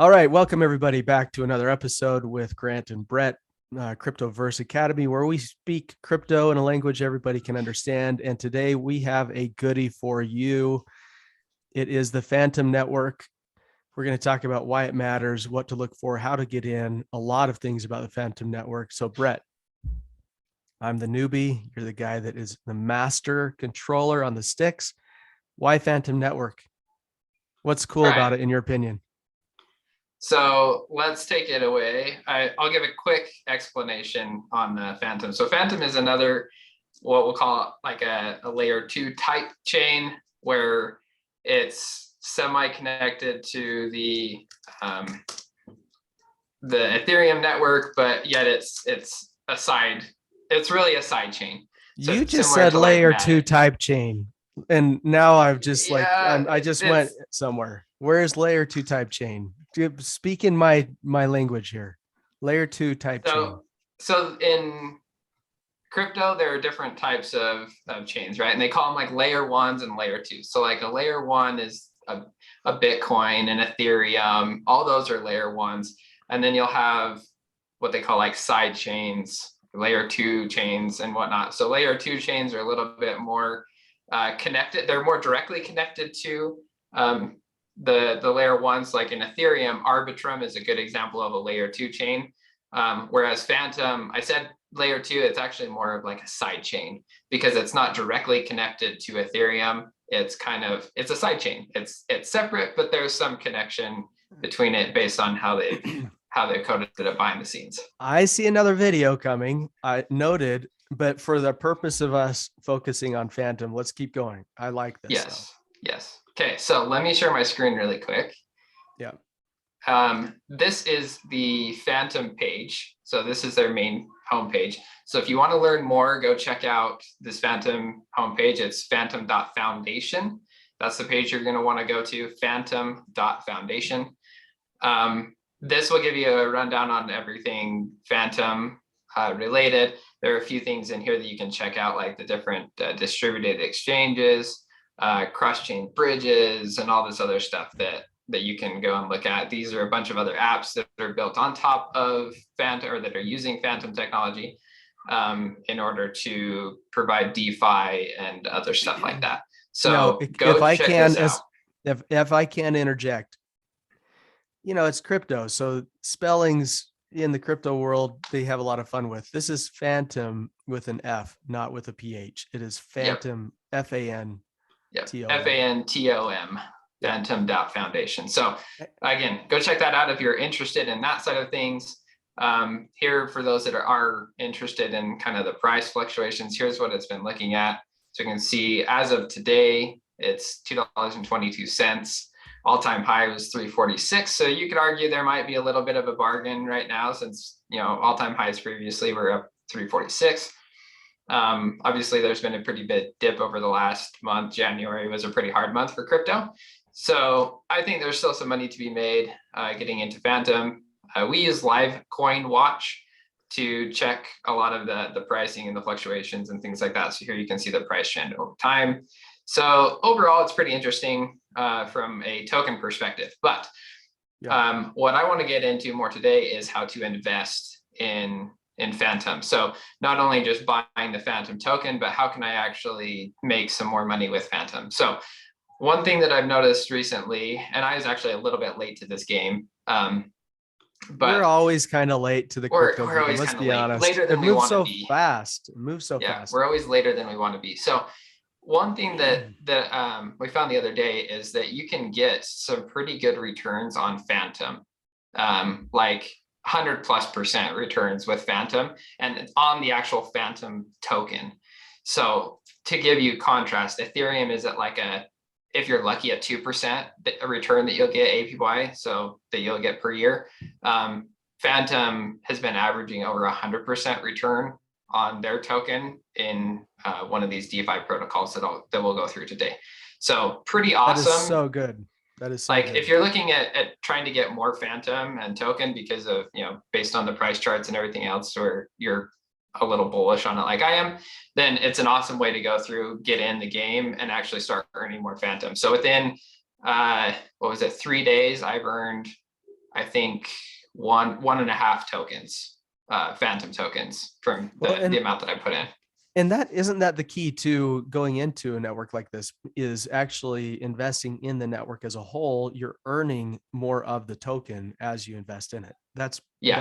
All right, welcome everybody back to another episode with Grant and Brett, Cryptoverse Academy, where we speak crypto in a language everybody can understand. And today we have a goodie for you. It is the Fantom Network. We're going to talk about why it matters, what to look for, how to get in, a lot of things about the Fantom Network. So Brett, I'm the newbie. You're the guy that is the master controller on the sticks. Why Fantom Network? What's cool about it in your opinion? So let's take it away. I'll give a quick explanation on the Fantom. So Fantom is another, what we'll call like a layer 2 type chain, where it's semi-connected to the Ethereum network, but yet it's really a side chain. So you just said layer 2 type chain, and now I've just I just went somewhere. Where's layer 2 type chain? Speak in my language here. Layer 2 type chain. So in crypto, there are different types of chains, right? And they call them like layer 1s and layer 2s. So like a layer 1 is a Bitcoin and Ethereum. All those are layer 1s. And then you'll have what they call like side chains, layer 2 chains and whatnot. So layer 2 chains are a little bit more connected. They're more directly connected to the layer 1s. Like in Ethereum, Arbitrum is a good example of a layer 2 chain. Whereas Fantom, I said layer 2, it's actually more of like a side chain because it's not directly connected to Ethereum. It's a side chain. It's separate, but there's some connection between it based on how they coded it behind the scenes. I see another video coming. I noted, but for the purpose of us focusing on Fantom, let's keep going. I like this. Yes. Okay, so let me share my screen really quick. Yeah. This is the Fantom page. So this is their main homepage. So if you want to learn more, go check out this Fantom homepage. It's fantom.foundation. That's the page you're going to want to go to, fantom.foundation. This will give you a rundown on everything Fantom related. There are a few things in here that you can check out, like the different distributed exchanges, cross-chain bridges, and all this other stuff that you can go and look at. These are a bunch of other apps that are built on top of Fantom, or that are using Fantom technology in order to provide DeFi and other stuff like that. So now, if I can interject, it's crypto. So spellings in the crypto world, they have a lot of fun with. This is Fantom with an F, not with a PH. It is Fantom, Fantom. Fantom, Fantom.foundation. So again, go check that out if you're interested in that side of things. Here, for those that are interested in kind of the price fluctuations, here's what it's been looking at. So you can see as of today, it's $2.22. All-time high was $3.46. So you could argue there might be a little bit of a bargain right now, since all-time highs previously were up $3.46. Obviously, there's been a pretty big dip over the last month. January was a pretty hard month for crypto. So I think there's still some money to be made getting into Fantom. We use Live Coin Watch to check a lot of the pricing and the fluctuations and things like that. So here you can see the price trend over time. So overall, it's pretty interesting from a token perspective. But what I want to get into more today is how to invest in Fantom. So not only just buying the Fantom token, but how can I actually make some more money with Fantom? So one thing that I've noticed recently, and I was actually a little bit late to this game, but we're always kind of late to the crypto game. Let's be honest. Later than we want to be. It moves so fast. We're always later than we want to be. So one thing that we found the other day is that you can get some pretty good returns on Fantom, like 100+% returns with Fantom and on the actual Fantom token. So to give you contrast, Ethereum is at if you're lucky, a 2% return that you'll get APY, so that you'll get per year. Fantom has been averaging over 100% return on their token in one of these DeFi protocols that we'll go through today. So pretty awesome. That is so good. That is so like good. If you're looking at trying to get more Fantom and token because of, based on the price charts and everything else, or you're a little bullish on it like I am, then it's an awesome way to go through, get in the game and actually start earning more Fantom. So within 3 days, I've earned I think one and a half tokens, Fantom tokens from the amount that I put in. And that isn't that the key to going into a network like this, is actually investing in the network as a whole. You're earning more of the token as you invest in it. That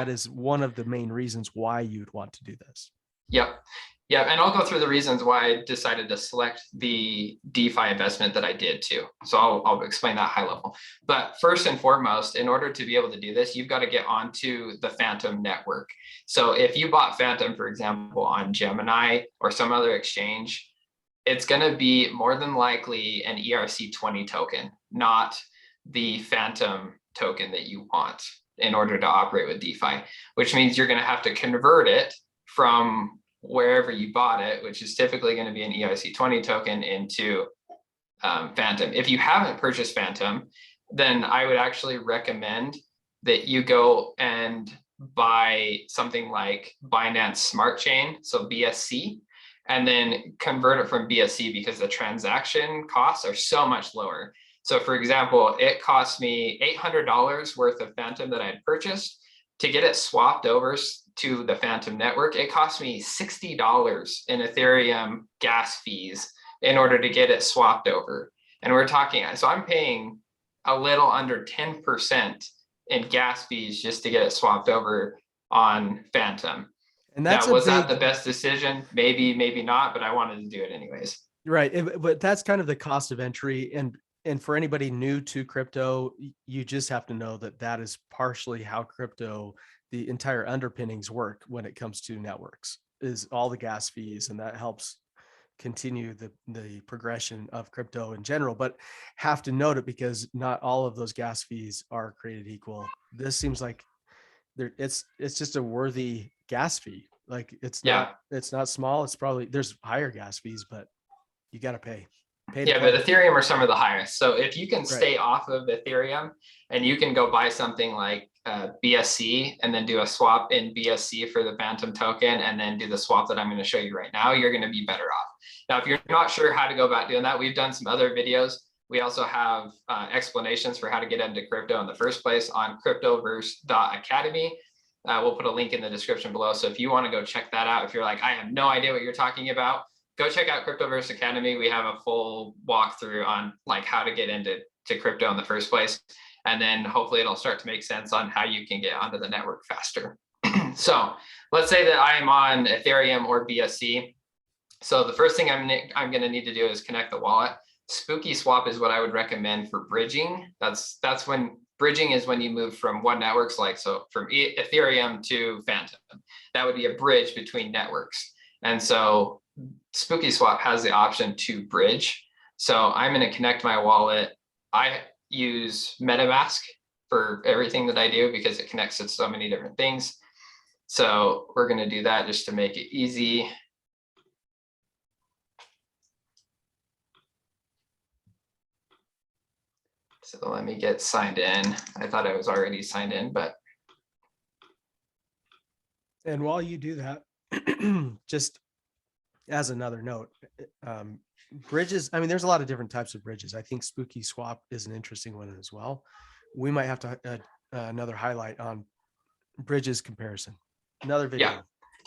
is one of the main reasons why you'd want to do this. Yep. Yeah, and I'll go through the reasons why I decided to select the DeFi investment that I did too. So I'll explain that high level. But first and foremost, in order to be able to do this, you've got to get onto the Fantom network. So if you bought Fantom, for example, on Gemini or some other exchange, it's going to be more than likely an ERC20 token, not the Fantom token that you want in order to operate with DeFi, which means you're going to have to convert it from wherever you bought it, which is typically going to be an ERC20 token, into Fantom. If you haven't purchased Fantom, then I would actually recommend that you go and buy something like Binance Smart Chain, so BSC, and then convert it from BSC, because the transaction costs are so much lower. So for example, it cost me $800 worth of Fantom that I had purchased. To get it swapped over to the Fantom network, it cost me $60 in Ethereum gas fees in order to get it swapped over. And we're talking, so I'm paying a little under 10% in gas fees just to get it swapped over on Fantom. And was that the best decision? Maybe, maybe not, but I wanted to do it anyways. Right. But that's kind of the cost of entry. And for anybody new to crypto, you just have to know that is partially how crypto, the entire underpinnings work when it comes to networks, is all the gas fees, and that helps continue the progression of crypto in general. But have to note it, because not all of those gas fees are created equal. This seems like it's just a worthy gas fee. Like it's not small. It's probably, there's higher gas fees, but you got to pay. Yeah, but Ethereum are some of the highest. So if you can stay off of Ethereum and you can go buy something like BSC and then do a swap in BSC for the Fantom token, and then do the swap that I'm going to show you right now, you're going to be better off. Now, if you're not sure how to go about doing that, we've done some other videos. We also have explanations for how to get into crypto in the first place on cryptoverse.academy. We'll put a link in the description below. So if you want to go check that out, if you're like, I have no idea what you're talking about, go check out Cryptoverse Academy. We have a full walkthrough on like how to get into crypto in the first place. And then hopefully it'll start to make sense on how you can get onto the network faster. So let's say that I am on Ethereum or BSC. So the first thing I'm going to need to do is connect the wallet. Spooky Swap is what I would recommend for bridging. That's when bridging is when you move from one network, so from Ethereum to Fantom. That would be a bridge between networks. And so Spooky Swap has the option to bridge. So I'm going to connect my wallet. I use MetaMask for everything that I do because it connects to so many different things. So we're going to do that just to make it easy. So let me get signed in. I thought I was already signed in, but. And while you do that, just as another note, bridges, I mean, there's a lot of different types of bridges. I think Spooky Swap is an interesting one as well. We might have to another highlight on bridges comparison, another video.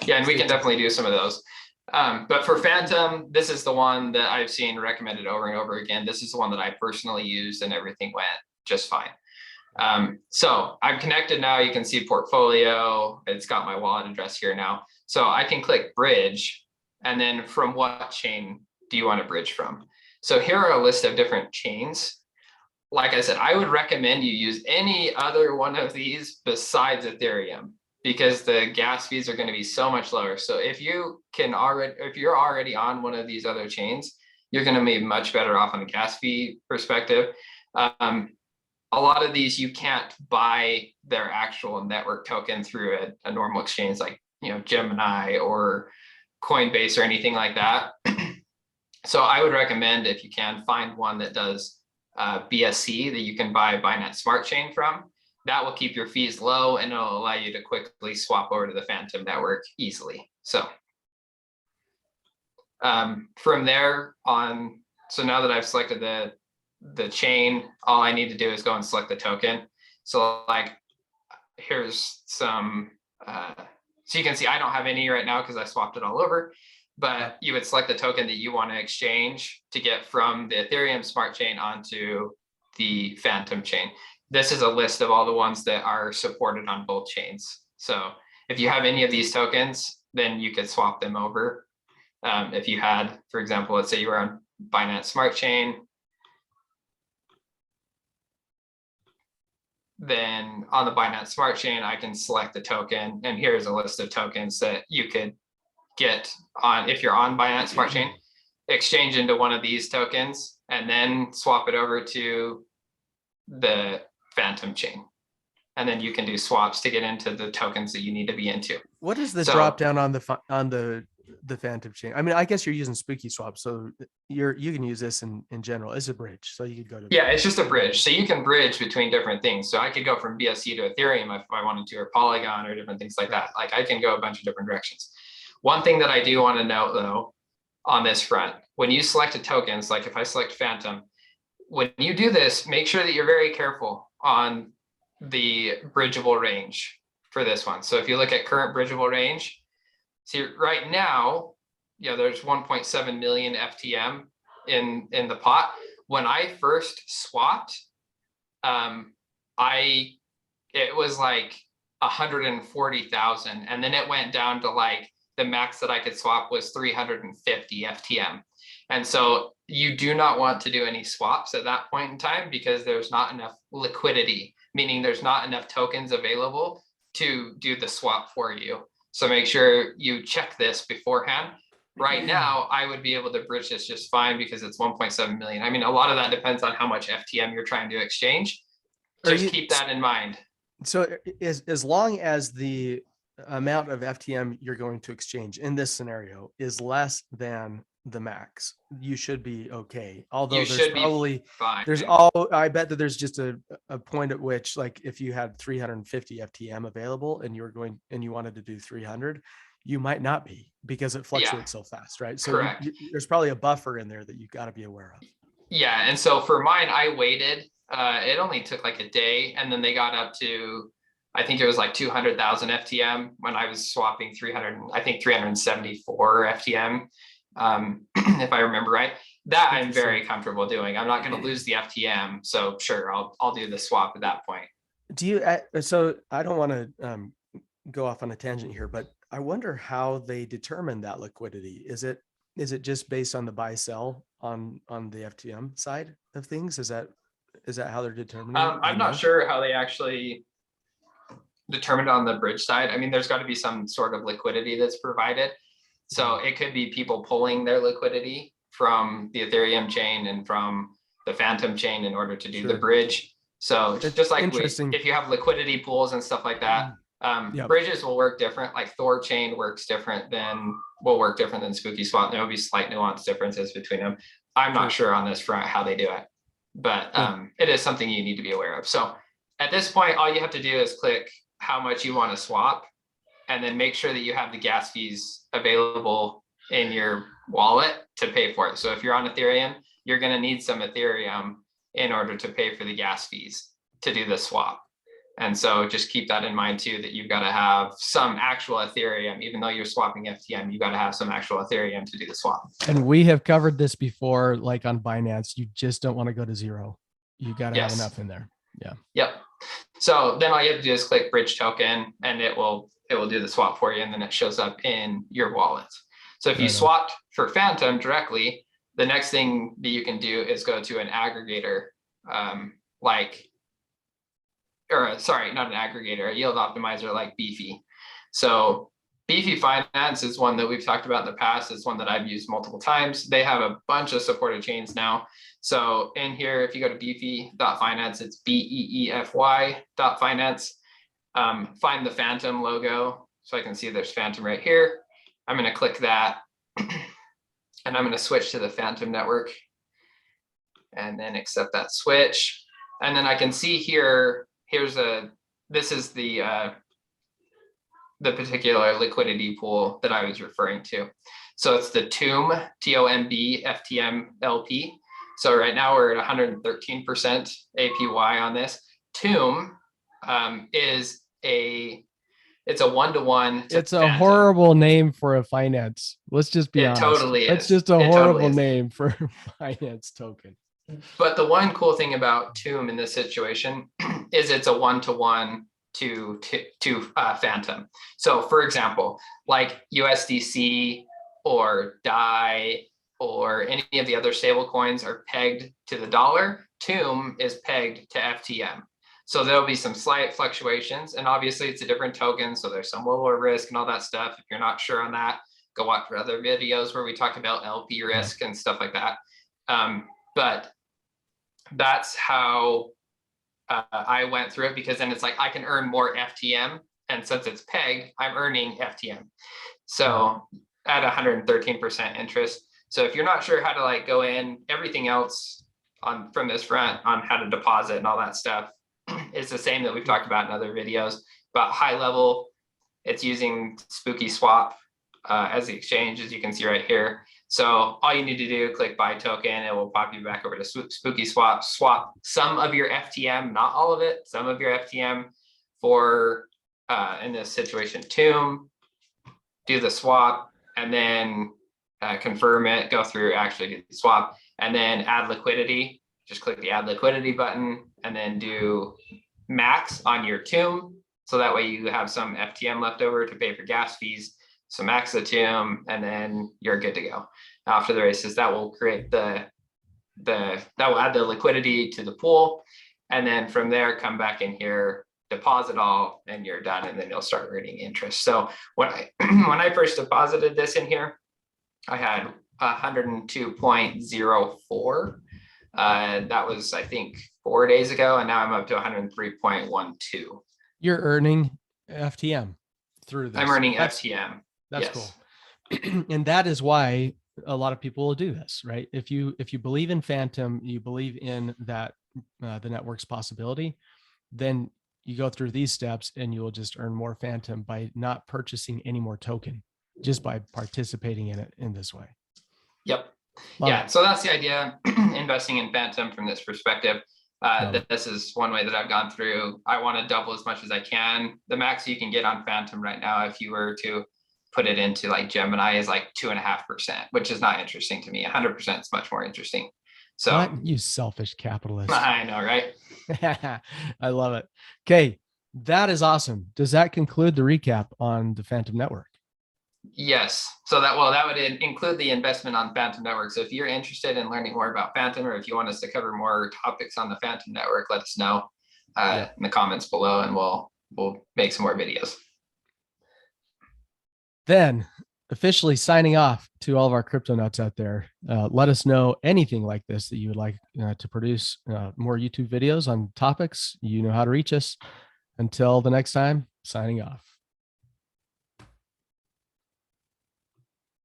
Yeah, and we can definitely do some of those. But for Fantom, this is the one that I've seen recommended over and over again. This is the one that I personally used and everything went just fine. So I'm connected now. You can see portfolio. It's got my wallet address here now. So I can click bridge, and then from what chain do you want to bridge from? So here are a list of different chains. Like I said, I would recommend you use any other one of these besides Ethereum, because the gas fees are going to be so much lower. So if you're already on one of these other chains, you're going to be much better off on the gas fee perspective. A lot of these, you can't buy their actual network token through a normal exchange like, Gemini or Coinbase or anything like that. So I would recommend, if you can, find one that does BSC that you can buy Binance Smart Chain from. That will keep your fees low, and it'll allow you to quickly swap over to the Fantom network easily. So from there on, so now that I've selected the chain, all I need to do is go and select the token. So like here's some, so you can see I don't have any right now because I swapped it all over, but you would select the token that you want to exchange to get from the Ethereum smart chain onto the Fantom chain. This is a list of all the ones that are supported on both chains. So if you have any of these tokens, then you could swap them over. If you had, for example, let's say you were on Binance Smart Chain, then on the Binance Smart Chain, I can select the token, and here's a list of tokens that you could get on, if you're on Binance Smart Chain, exchange into one of these tokens, and then swap it over to the Fantom chain. And then you can do swaps to get into the tokens that you need to be into. What is the drop down on the Fantom chain? I mean, I guess you're using Spooky Swap, so you can use this in general as a bridge. So you could go to, yeah, it's just a bridge. So you can bridge between different things. So I could go from BSC to Ethereum if I wanted to, or Polygon, or different things like that. Like I can go a bunch of different directions. One thing that I do want to note though, on this front, when you select a tokens, like if I select Fantom, when you do this, make sure that you're very careful on the bridgeable range for this one. So if you look at current bridgeable range, see right now, there's 1.7 million FTM in the pot. When I first swapped, it was like 140,000, and then it went down to like the max that I could swap was 350 FTM. And so you do not want to do any swaps at that point in time because there's not enough liquidity, meaning there's not enough tokens available to do the swap for you. So make sure you check this beforehand. Right now, I would be able to bridge this just fine because it's 1.7 million. I mean, a lot of that depends on how much FTM you're trying to exchange. Just keep that in mind. So as long as the amount of FTM you're going to exchange in this scenario is less than the max, you should be okay. Although there's probably I bet that there's just a point at which, like, if you had 350 FTM available and you were going and you wanted to do 300, you might not be because it fluctuates so fast, right? So there's probably a buffer in there that you've got to be aware of. Yeah, and so for mine, I waited. It only took like a day, and then they got up to, I think it was like 200,000 FTM when I was swapping 374 FTM. If I remember right, that I'm very comfortable doing. I'm not going to lose the FTM, so sure, I'll do the swap at that point. Do you? So I don't want to go off on a tangent here, but I wonder how they determine that liquidity. Is it just based on the buy sell on the FTM side of things? Is that how they're determining? I'm not sure how they actually determined on the bridge side. I mean, there's got to be some sort of liquidity that's provided. So it could be people pulling their liquidity from the Ethereum chain and from the Fantom chain in order to do the bridge. So just like if you have liquidity pools and stuff like that, bridges will work different. Like Thor chain will work different than Spooky Swap. There will be slight nuance differences between them. I'm not sure on this front how they do it, but it is something you need to be aware of. So at this point, all you have to do is click how much you want to swap, and then make sure that you have the gas fees available in your wallet to pay for it. So if you're on Ethereum, you're going to need some Ethereum in order to pay for the gas fees to do the swap. And so just keep that in mind too, that you've got to have some actual Ethereum. Even though you're swapping FTM, you've got to have some actual Ethereum to do the swap. And we have covered this before, like on Binance, you just don't want to go to zero. You got to have enough in there. Yeah. Yep. So then all you have to do is click bridge token, and it will do the swap for you, and then it shows up in your wallet. So if you swapped for Fantom directly, the next thing that you can do is go to an aggregator, sorry, not an aggregator, a yield optimizer like Beefy. So Beefy Finance is one that we've talked about in the past. It's one that I've used multiple times. They have a bunch of supported chains now. So in here, if you go to beefy.finance, it's beefy.finance. Find the Fantom logo. So I can see there's Fantom right here. I'm going to click that, and I'm going to switch to the Fantom Network, and then accept that switch. And then I can see here, this is the particular liquidity pool that I was referring to. So it's the Tomb-FTM LP. So right now we're at 113% APY on this. Tomb is it's a one-to-one. It's a horrible name for a finance. Let's just be honest. Totally It's is. just a horrible name for a finance token. But the one cool thing about Tomb in this situation is it's a one-to-one to Fantom. So for example, like USDC or DAI or any of the other stable coins are pegged to the dollar. Tomb is pegged to FTM. So there'll be some slight fluctuations, and obviously it's a different token, so there's some lower risk and all that stuff. If you're not sure on that, go watch other videos where we talk about LP risk and stuff like that. But that's how I went through it, because then it's like I can earn more FTM, and since it's pegged, I'm earning FTM. So at 113% interest. So if you're not sure how to like go in, everything else from this front on how to deposit and all that stuff, it's the same that we've talked about in other videos. But high level, it's using Spooky Swap as the exchange, as you can see right here. So all you need to do, click buy token, it will pop you back over to Spooky Swap, swap some of your FTM, not all of it, some of your FTM for, in this situation, Tomb, do the swap, and then confirm it, go through, actually do the swap, and then add liquidity. Just click the add liquidity button and then do max on your Tomb. So that way you have some FTM left over to pay for gas fees. So max the Tomb, and then you're good to go. After the races, that will create that will add the liquidity to the pool. And then from there, come back in here, deposit all, and you're done. And then you'll start earning interest. So when I first deposited this in here, I had 102.04. That was, I think, 4 days ago, and now I'm up to 103.12. You're earning FTM through this. I'm earning FTM. That's cool. And that is why a lot of people will do this, right? If you believe in Fantom, you believe in that the network's possibility, then you go through these steps and you will just earn more Fantom by not purchasing any more token, just by participating in it in this way. Yep. Yeah, so that's the idea, investing in Fantom from this perspective. This is one way that I've gone through. I want to double as much as I can. The max you can get on Fantom right now, if you were to put it into like Gemini, is like 2.5%, which is not interesting to me. 100% is much more interesting. So what? You selfish capitalist. I know, right? I love it. Okay, that is awesome. Does that conclude the recap on the Fantom Network? Yes. So that would include the investment on Fantom Network. So if you're interested in learning more about Fantom, or if you want us to cover more topics on the Fantom Network, let us know in the comments below, and we'll make some more videos. Then, officially signing off to all of our crypto nuts out there. Let us know anything like this that you would like to produce more YouTube videos on topics. You know how to reach us. Until the next time, signing off.